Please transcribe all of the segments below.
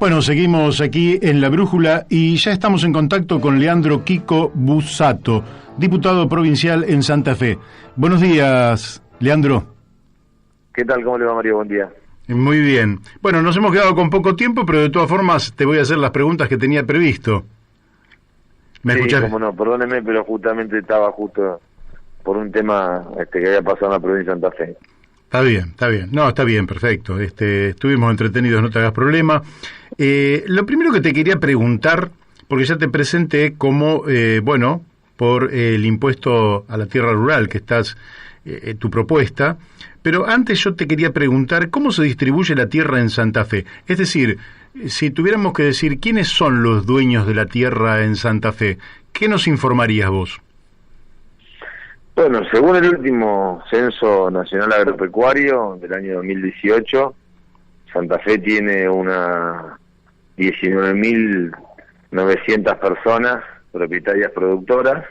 Bueno, seguimos aquí en La Brújula y ya estamos en contacto con Leandro Kiko Bussato, diputado provincial en Santa Fe. Buenos días, Leandro. ¿Qué tal? ¿Cómo le va, Mario? Buen día. Muy bien. Bueno, nos hemos quedado con poco tiempo, pero de todas formas te voy a hacer las preguntas que tenía previsto. ¿Me escuchás? Cómo no, perdóneme, pero justamente estaba por un tema que había pasado en la provincia de Santa Fe. Está bien, está bien. No, está bien, perfecto. Estuvimos entretenidos, no te hagas problema. Lo primero que te quería preguntar, porque ya te presenté como, por el impuesto a la tierra rural, que estás, tu propuesta, pero antes yo te quería preguntar cómo se distribuye la tierra en Santa Fe. Es decir, si tuviéramos que decir quiénes son los dueños de la tierra en Santa Fe, ¿qué nos informarías vos? Bueno, según el último Censo Nacional Agropecuario del año 2018, Santa Fe tiene unas 19.900 personas propietarias productoras.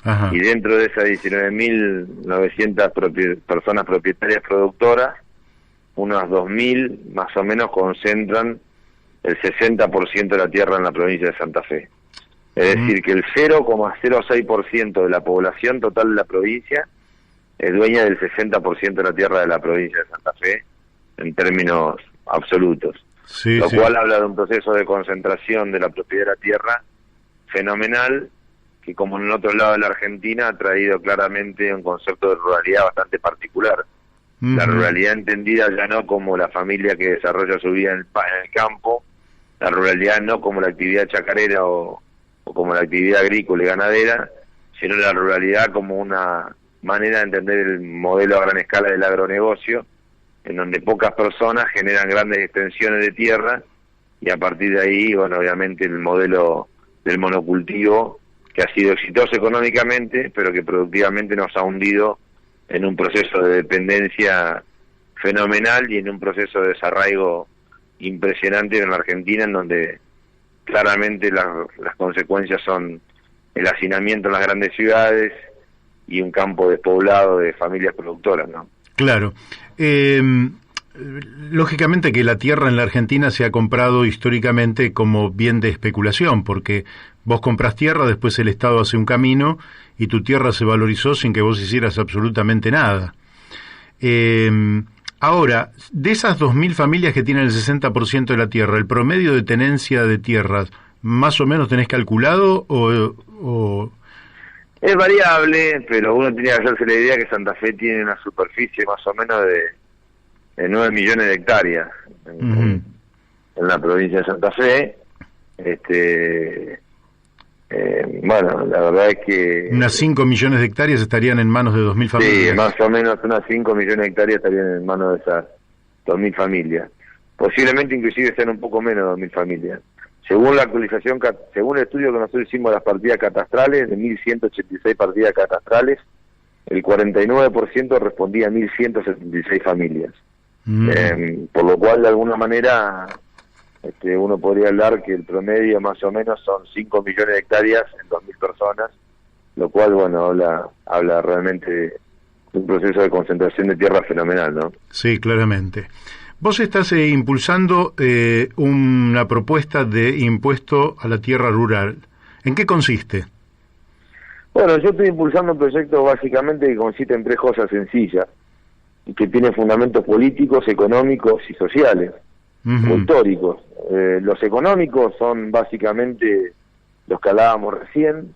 Ajá. Y dentro de esas 19.900 personas propietarias productoras, unas 2.000 más o menos concentran el 60% de la tierra en la provincia de Santa Fe. Es decir, que el 0,06% de la población total de la provincia es dueña del 60% de la tierra de la provincia de Santa Fe, en términos absolutos. Sí, lo cual habla de un proceso de concentración de la propiedad de la tierra fenomenal, que como en el otro lado de la Argentina ha traído claramente un concepto de ruralidad bastante particular. La ruralidad entendida ya no como la familia que desarrolla su vida en el campo, la ruralidad no como la actividad chacarera o como la actividad agrícola y ganadera, sino la ruralidad como una manera de entender el modelo a gran escala del agronegocio, en donde pocas personas generan grandes extensiones de tierra, y a partir de ahí, bueno, obviamente el modelo del monocultivo, que ha sido exitoso económicamente, pero que productivamente nos ha hundido en un proceso de dependencia fenomenal y en un proceso de desarraigo impresionante en la Argentina, en donde claramente las consecuencias son el hacinamiento en las grandes ciudades y un campo despoblado de familias productoras, ¿no? Claro. Lógicamente que la tierra en la Argentina se ha comprado históricamente como bien de especulación, porque vos compras tierra, después el Estado hace un camino y tu tierra se valorizó sin que vos hicieras absolutamente nada. Ahora, de esas 2.000 familias que tienen el 60% de la tierra, ¿el promedio de tenencia de tierras más o menos tenés calculado o...? Es variable, pero uno tiene que hacerse la idea que Santa Fe tiene una superficie más o menos de 9 millones de hectáreas en la provincia de Santa Fe. Bueno, la verdad es que... Unas 5 millones de hectáreas estarían en manos de 2.000 familias. Sí, más o menos unas 5 millones de hectáreas estarían en manos de esas 2.000 familias. Posiblemente inclusive sean un poco menos de 2.000 familias. Según la actualización, según el estudio que nosotros hicimos de las partidas catastrales, de 1.186 partidas catastrales, el 49% respondía a 1.176 familias. Por lo cual, de alguna manera, uno podría hablar que el promedio más o menos son 5 millones de hectáreas en 2.000 personas, lo cual, bueno, habla realmente de un proceso de concentración de tierra fenomenal, ¿no? Sí, claramente. Vos estás impulsando una propuesta de impuesto a la tierra rural. ¿En qué consiste? Bueno, yo estoy impulsando un proyecto básicamente que consiste en 3 cosas sencillas, y que tiene fundamentos políticos, económicos y sociales, o históricos. Los económicos son básicamente los que hablábamos recién,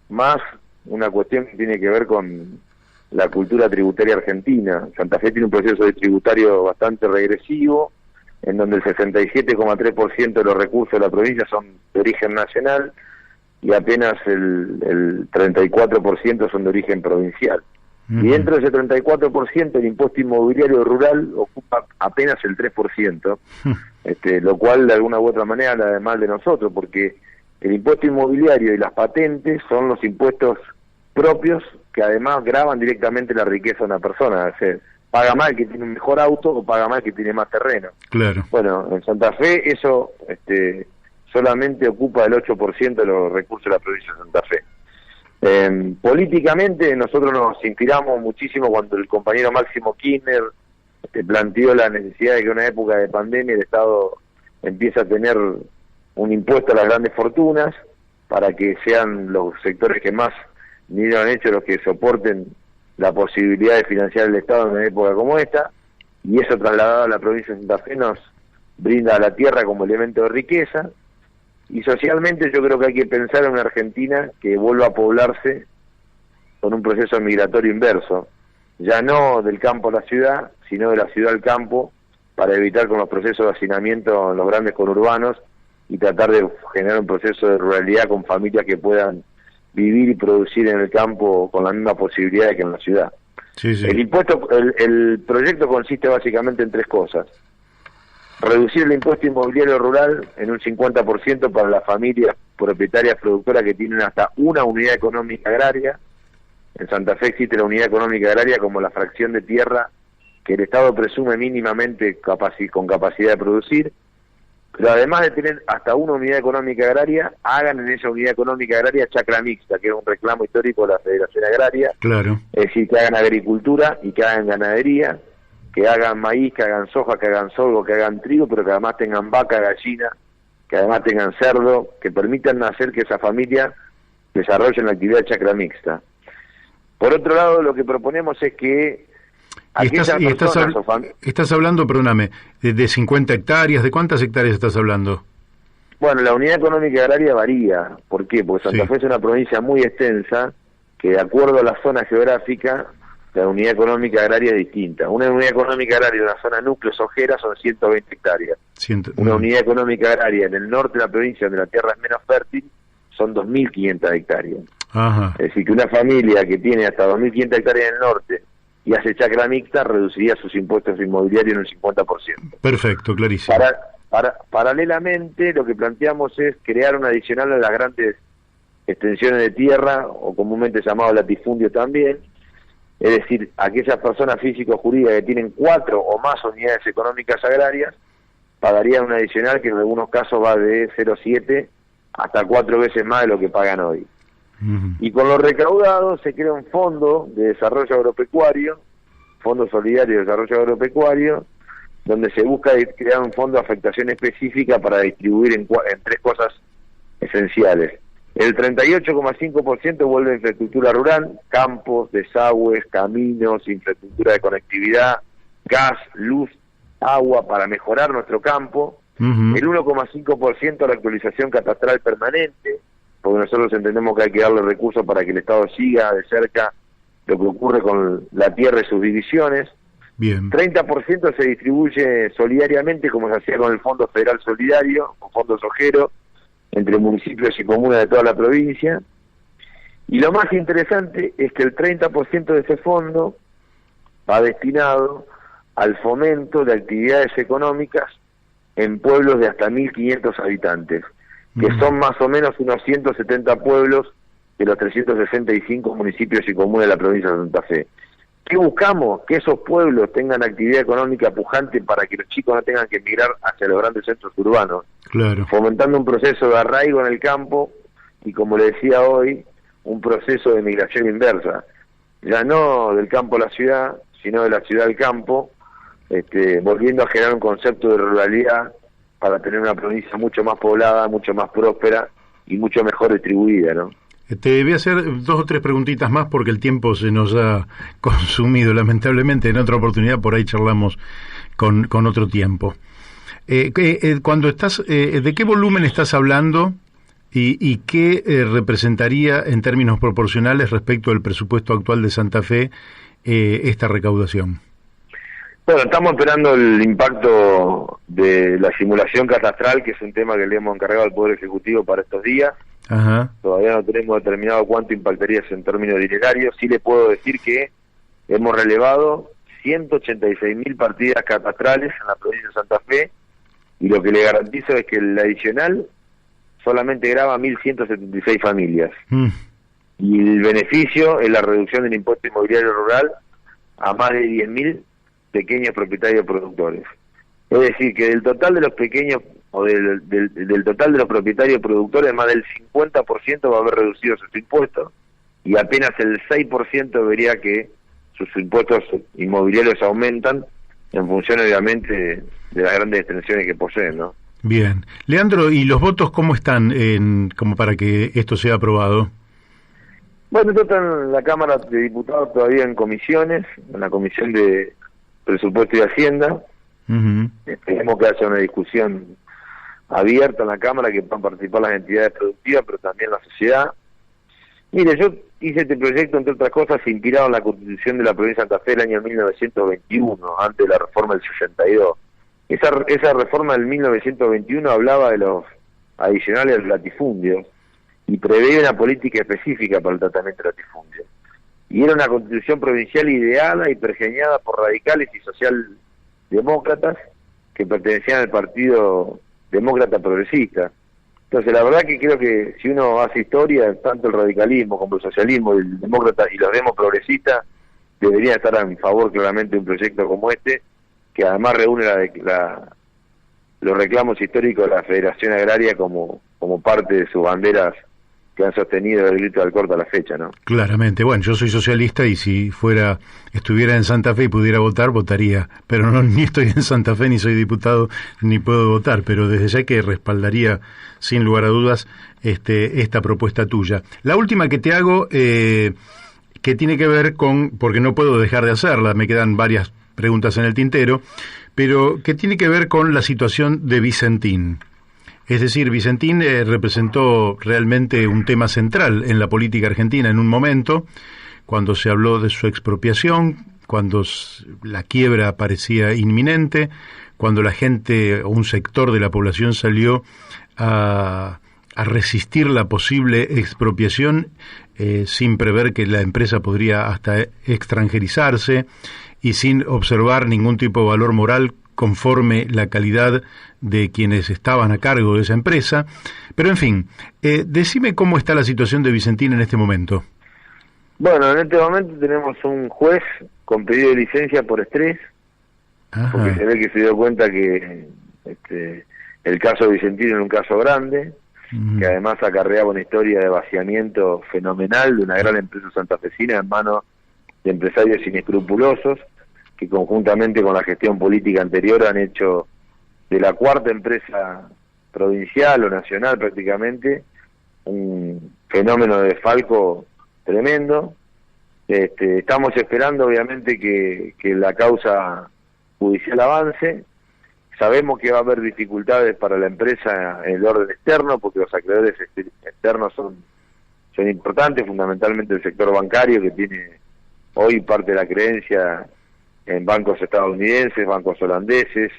más una cuestión que tiene que ver con la cultura tributaria argentina. Santa Fe tiene un proceso de tributario bastante regresivo, en donde el 67,3% de los recursos de la provincia son de origen nacional y apenas el 34% son de origen provincial. Y dentro de ese 34%, el impuesto inmobiliario rural ocupa apenas el 3%, lo cual de alguna u otra manera habla mal de nosotros, porque el impuesto inmobiliario y las patentes son los impuestos propios que además gravan directamente la riqueza de una persona. O sea, paga más el que tiene un mejor auto o paga más el que tiene más terreno. Claro. Bueno, en Santa Fe eso solamente ocupa el 8% de los recursos de la provincia de Santa Fe. Políticamente nosotros nos inspiramos muchísimo cuando el compañero Máximo Kirchner planteó la necesidad de que en una época de pandemia el Estado empieza a tener un impuesto a las grandes fortunas para que sean los sectores que más dinero han hecho los que soporten la posibilidad de financiar el Estado en una época como esta, y eso trasladado a la provincia de Santa Fe nos brinda a la tierra como elemento de riqueza. Y socialmente yo creo que hay que pensar en una Argentina que vuelva a poblarse con un proceso migratorio inverso, ya no del campo a la ciudad, sino de la ciudad al campo, para evitar con los procesos de hacinamiento en los grandes conurbanos y tratar de generar un proceso de ruralidad con familias que puedan vivir y producir en el campo con la misma posibilidad que en la ciudad. Sí, sí. El proyecto consiste básicamente en tres cosas: reducir el impuesto inmobiliario rural en un 50% para las familias propietarias productoras que tienen hasta una unidad económica agraria. En Santa Fe existe la unidad económica agraria como la fracción de tierra que el Estado presume mínimamente con capacidad de producir, pero además de tener hasta una unidad económica agraria, hagan en esa unidad económica agraria chacra mixta, que es un reclamo histórico de la Federación Agraria. Claro. Es decir, que hagan agricultura y que hagan ganadería, que hagan maíz, que hagan soja, que hagan sorgo, que hagan trigo, pero que además tengan vaca, gallina, que además tengan cerdo, que permitan hacer que esa familia desarrolle la actividad chacra mixta. Por otro lado, lo que proponemos es que estás hablando, perdóname, de 50 hectáreas, ¿de cuántas hectáreas estás hablando? Bueno, la unidad económica agraria varía. ¿Por qué? Porque Santa Fe es una provincia muy extensa, que de acuerdo a la zona geográfica, la unidad económica agraria es distinta. Una unidad económica agraria de una zona núcleo sojera son 120 hectáreas. Una unidad económica agraria en el norte de la provincia, donde la tierra es menos fértil, son 2.500 hectáreas. Ajá. Es decir, que una familia que tiene hasta 2.500 hectáreas en el norte y hace chacra mixta reduciría sus impuestos inmobiliarios en un 50%. Perfecto, clarísimo. Paralelamente, lo que planteamos es crear un adicional a las grandes extensiones de tierra, o comúnmente llamado latifundio también, es decir, aquellas personas físicas o jurídicas que tienen 4 o más unidades económicas agrarias, pagarían un adicional que en algunos casos va de 0,7 hasta 4 veces más de lo que pagan hoy. Y con lo recaudado se crea un fondo de desarrollo agropecuario, Fondo Solidario de Desarrollo Agropecuario, donde se busca crear un fondo de afectación específica para distribuir en tres cosas esenciales. El 38,5% vuelve a infraestructura rural, campos, desagües, caminos, infraestructura de conectividad, gas, luz, agua para mejorar nuestro campo. El 1,5% a la actualización catastral permanente, porque nosotros entendemos que hay que darle recursos para que el Estado siga de cerca lo que ocurre con la tierra y sus divisiones. Bien. 30% se distribuye solidariamente, como se hacía con el Fondo Federal Solidario, con Fondo Sojero, entre municipios y comunas de toda la provincia. Y lo más interesante es que el 30% de ese fondo va destinado al fomento de actividades económicas en pueblos de hasta 1.500 habitantes, que son más o menos unos 170 pueblos de los 365 municipios y comunas de la provincia de Santa Fe. ¿Qué buscamos? Que esos pueblos tengan actividad económica pujante para que los chicos no tengan que emigrar hacia los grandes centros urbanos, claro, fomentando un proceso de arraigo en el campo y, como le decía hoy, un proceso de migración inversa, ya no del campo a la ciudad, sino de la ciudad al campo, volviendo a generar un concepto de ruralidad para tener una provincia mucho más poblada, mucho más próspera y mucho mejor distribuida, ¿no? Te voy a hacer 2 o 3 preguntitas más porque el tiempo se nos ha consumido lamentablemente. En otra oportunidad por ahí charlamos con otro tiempo. Cuando estás, ¿de qué volumen estás hablando y qué representaría en términos proporcionales respecto al presupuesto actual de Santa Fe esta recaudación? Bueno, estamos esperando el impacto de la simulación catastral, que es un tema que le hemos encargado al Poder Ejecutivo para estos días. Ajá. Todavía no tenemos determinado cuánto impactaría eso en términos dinerarios. Sí le puedo decir que hemos relevado 186.000 partidas catastrales en la provincia de Santa Fe, y lo que le garantizo es que el adicional solamente grava 1.176 familias. Y el beneficio es la reducción del impuesto inmobiliario rural a más de 10.000 pequeños propietarios productores. Es decir, que del total de los pequeños, o del total de los propietarios productores, más del 50% va a haber reducido sus impuestos, y apenas el 6% vería que sus impuestos inmobiliarios aumentan en función, obviamente, de las grandes extensiones que poseen, ¿no? Bien. Leandro, ¿y los votos cómo están como para que esto sea aprobado? Bueno, esto está en la Cámara de Diputados todavía en comisiones, en la Comisión de Presupuesto y Hacienda. Uh-huh. Esperemos que haya una discusión abierta en la Cámara, que puedan participar las entidades productivas, pero también la sociedad. Mire, yo hice este proyecto, entre otras cosas, inspirado en la Constitución de la Provincia de Santa Fe del año 1921, antes de la reforma del 62. Esa reforma del 1921 hablaba de los adicionales al latifundio y preveía una política específica para el tratamiento del latifundio. Y era una constitución provincial ideada y pergeñada por radicales y socialdemócratas que pertenecían al Partido Demócrata Progresista. Entonces, la verdad que creo que si uno hace historia, tanto el radicalismo como el socialismo, el demócrata y los progresistas deberían estar en favor claramente de un proyecto como este, que además reúne los reclamos históricos de la Federación Agraria como parte de sus banderas que han sostenido el grito del corto a la fecha, ¿no? Claramente. Bueno, yo soy socialista y si estuviera en Santa Fe y pudiera votar, votaría. Pero no, ni estoy en Santa Fe, ni soy diputado, ni puedo votar. Pero desde ya que respaldaría, sin lugar a dudas, esta propuesta tuya. La última que te hago, que tiene que ver porque no puedo dejar de hacerla, me quedan varias preguntas en el tintero, pero que tiene que ver con la situación de Vicentín. Es decir, Vicentín representó realmente un tema central en la política argentina en un momento, cuando se habló de su expropiación, cuando la quiebra parecía inminente, cuando la gente o un sector de la población salió a resistir la posible expropiación sin prever que la empresa podría hasta extranjerizarse y sin observar ningún tipo de valor moral conforme la calidad de quienes estaban a cargo de esa empresa. Pero en fin, decime cómo está la situación de Vicentín en este momento. Bueno, en este momento tenemos un juez con pedido de licencia por estrés. Ajá. Porque se ve que se dio cuenta que el caso de Vicentín era un caso grande, que además acarreaba una historia de vaciamiento fenomenal de una gran empresa santafesina en manos de empresarios inescrupulosos, que conjuntamente con la gestión política anterior han hecho de la cuarta empresa provincial o nacional prácticamente un fenómeno de desfalco tremendo. Estamos esperando obviamente que la causa judicial avance. Sabemos que va a haber dificultades para la empresa en el orden externo, porque los acreedores externos son importantes, fundamentalmente el sector bancario, que tiene hoy parte de la creencia en bancos estadounidenses, bancos holandeses,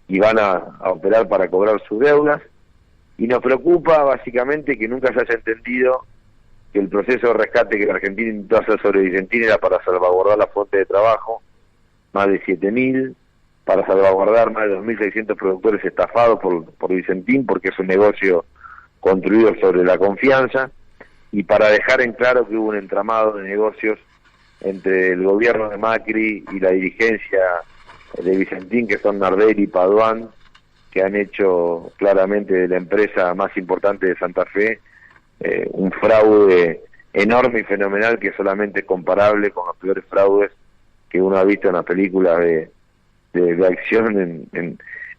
y van a operar para cobrar sus deudas. Y nos preocupa básicamente que nunca se haya entendido que el proceso de rescate que la Argentina intentó hacer sobre Vicentín era para salvaguardar la fuente de trabajo, más de 7.000, para salvaguardar más de 2.600 productores estafados por Vicentín, porque es un negocio construido sobre la confianza, y para dejar en claro que hubo un entramado de negocios entre el gobierno de Macri y la dirigencia de Vicentín, que son Nardelli y Paduan, que han hecho claramente de la empresa más importante de Santa Fe un fraude enorme y fenomenal que solamente es comparable con los peores fraudes que uno ha visto en las películas de acción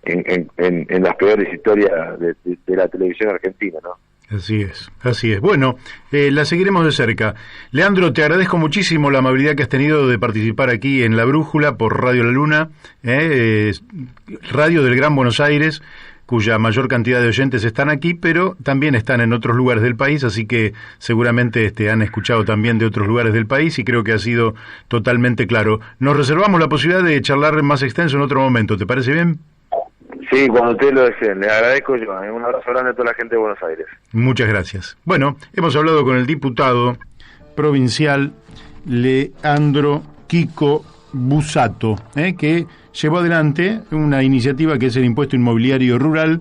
en las peores historias de la televisión argentina, ¿no? Así es, así es. Bueno, la seguiremos de cerca. Leandro, te agradezco muchísimo la amabilidad que has tenido de participar aquí en La Brújula por Radio La Luna, Radio del Gran Buenos Aires, cuya mayor cantidad de oyentes están aquí, pero también están en otros lugares del país, así que seguramente han escuchado también de otros lugares del país y creo que ha sido totalmente claro. Nos reservamos la posibilidad de charlar más extenso en otro momento, ¿te parece bien? Sí, cuando ustedes lo deseen. Les agradezco yo. Un abrazo grande a toda la gente de Buenos Aires. Muchas gracias. Bueno, hemos hablado con el diputado provincial Leandro Kiko Busato, que llevó adelante una iniciativa que es el impuesto inmobiliario rural,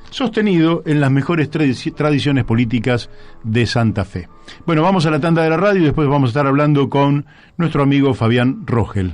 sostenido en las mejores tradiciones políticas de Santa Fe. Bueno, vamos a la tanda de la radio y después vamos a estar hablando con nuestro amigo Fabián Rogel.